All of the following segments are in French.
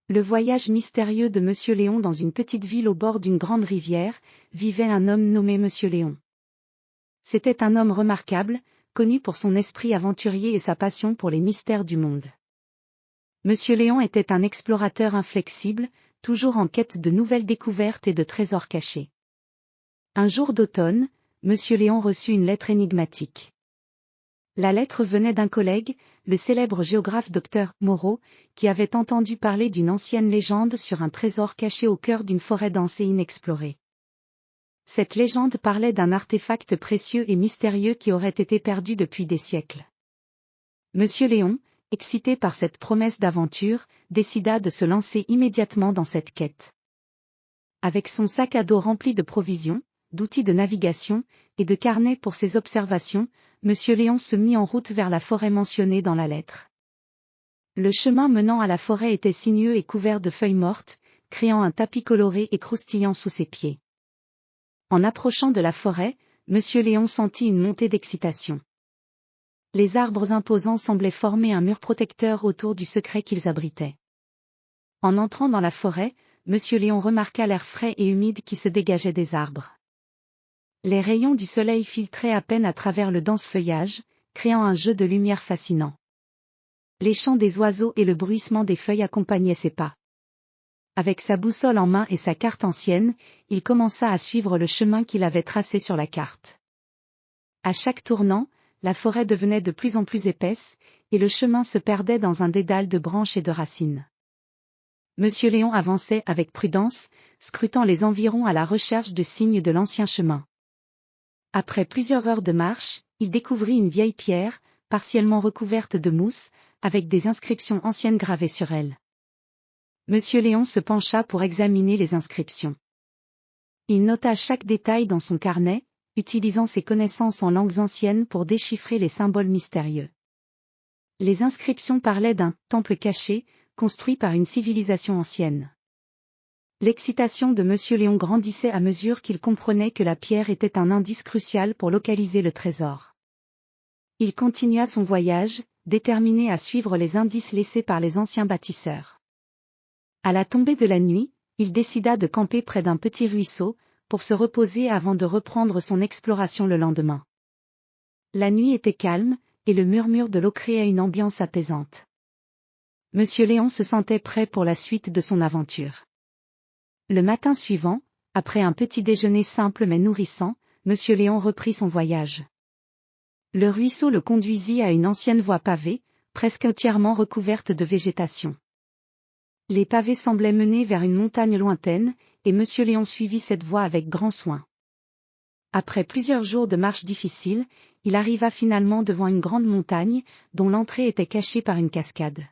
Le voyage mystérieux de Monsieur Léon. Dans une petite ville au bord d'une grande rivière, vivait un homme nommé Monsieur Léon. C'était un homme remarquable, connu pour son esprit aventurier et sa passion pour les mystères du monde. Monsieur Léon était un explorateur inflexible, toujours en quête de nouvelles découvertes et de trésors cachés. Un jour d'automne, Monsieur Léon reçut une lettre énigmatique. La lettre venait d'un collègue, le célèbre géographe Dr Moreau, qui avait entendu parler d'une ancienne légende sur un trésor caché au cœur d'une forêt dense et inexplorée. Cette légende parlait d'un artefact précieux et mystérieux qui aurait été perdu depuis des siècles. Monsieur Léon, excité par cette promesse d'aventure, décida de se lancer immédiatement dans cette quête. Avec son sac à dos rempli de provisions, d'outils de navigation, et de carnets pour ses observations, Monsieur Léon se mit en route vers la forêt mentionnée dans la lettre. Le chemin menant à la forêt était sinueux et couvert de feuilles mortes, créant un tapis coloré et croustillant sous ses pieds. En approchant de la forêt, Monsieur Léon sentit une montée d'excitation. Les arbres imposants semblaient former un mur protecteur autour du secret qu'ils abritaient. En entrant dans la forêt, Monsieur Léon remarqua l'air frais et humide qui se dégageait des arbres. Les rayons du soleil filtraient à peine à travers le dense feuillage, créant un jeu de lumière fascinant. Les chants des oiseaux et le bruissement des feuilles accompagnaient ses pas. Avec sa boussole en main et sa carte ancienne, il commença à suivre le chemin qu'il avait tracé sur la carte. À chaque tournant, la forêt devenait de plus en plus épaisse, et le chemin se perdait dans un dédale de branches et de racines. Monsieur Léon avançait avec prudence, scrutant les environs à la recherche de signes de l'ancien chemin. Après plusieurs heures de marche, il découvrit une vieille pierre, partiellement recouverte de mousse, avec des inscriptions anciennes gravées sur elle. Monsieur Léon se pencha pour examiner les inscriptions. Il nota chaque détail dans son carnet, utilisant ses connaissances en langues anciennes pour déchiffrer les symboles mystérieux. Les inscriptions parlaient d'un « temple caché » construit par une civilisation ancienne. L'excitation de Monsieur Léon grandissait à mesure qu'il comprenait que la pierre était un indice crucial pour localiser le trésor. Il continua son voyage, déterminé à suivre les indices laissés par les anciens bâtisseurs. À la tombée de la nuit, il décida de camper près d'un petit ruisseau, pour se reposer avant de reprendre son exploration le lendemain. La nuit était calme, et le murmure de l'eau créait une ambiance apaisante. Monsieur Léon se sentait prêt pour la suite de son aventure. Le matin suivant, après un petit déjeuner simple mais nourrissant, Monsieur Léon reprit son voyage. Le ruisseau le conduisit à une ancienne voie pavée, presque entièrement recouverte de végétation. Les pavés semblaient mener vers une montagne lointaine, et Monsieur Léon suivit cette voie avec grand soin. Après plusieurs jours de marche difficile, il arriva finalement devant une grande montagne, dont l'entrée était cachée par une cascade.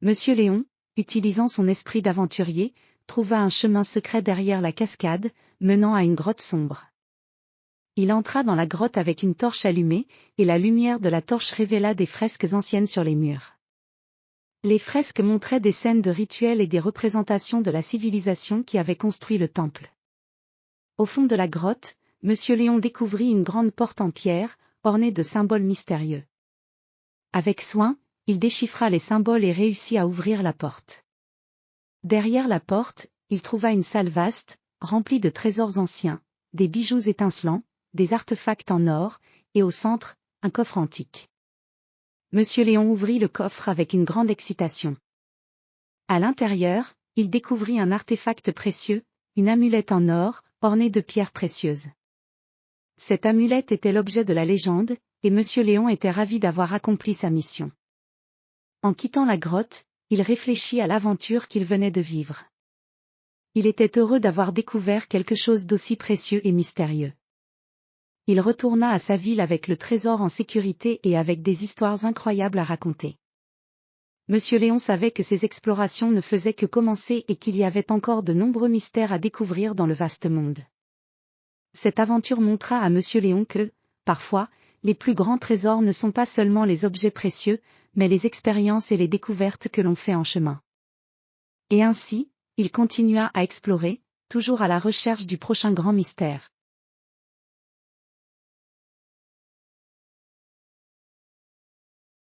Monsieur Léon, utilisant son esprit d'aventurier, trouva un chemin secret derrière la cascade, menant à une grotte sombre. Il entra dans la grotte avec une torche allumée, et la lumière de la torche révéla des fresques anciennes sur les murs. Les fresques montraient des scènes de rituels et des représentations de la civilisation qui avait construit le temple. Au fond de la grotte, Monsieur Léon découvrit une grande porte en pierre, ornée de symboles mystérieux. Avec soin, il déchiffra les symboles et réussit à ouvrir la porte. Derrière la porte, il trouva une salle vaste, remplie de trésors anciens, des bijoux étincelants, des artefacts en or, et au centre, un coffre antique. Monsieur Léon ouvrit le coffre avec une grande excitation. À l'intérieur, il découvrit un artefact précieux, une amulette en or, ornée de pierres précieuses. Cette amulette était l'objet de la légende, et Monsieur Léon était ravi d'avoir accompli sa mission. En quittant la grotte, il réfléchit à l'aventure qu'il venait de vivre. Il était heureux d'avoir découvert quelque chose d'aussi précieux et mystérieux. Il retourna à sa ville avec le trésor en sécurité et avec des histoires incroyables à raconter. Monsieur Léon savait que ses explorations ne faisaient que commencer et qu'il y avait encore de nombreux mystères à découvrir dans le vaste monde. Cette aventure montra à Monsieur Léon que, parfois, les plus grands trésors ne sont pas seulement les objets précieux, mais les expériences et les découvertes que l'on fait en chemin. Et ainsi, il continua à explorer, toujours à la recherche du prochain grand mystère.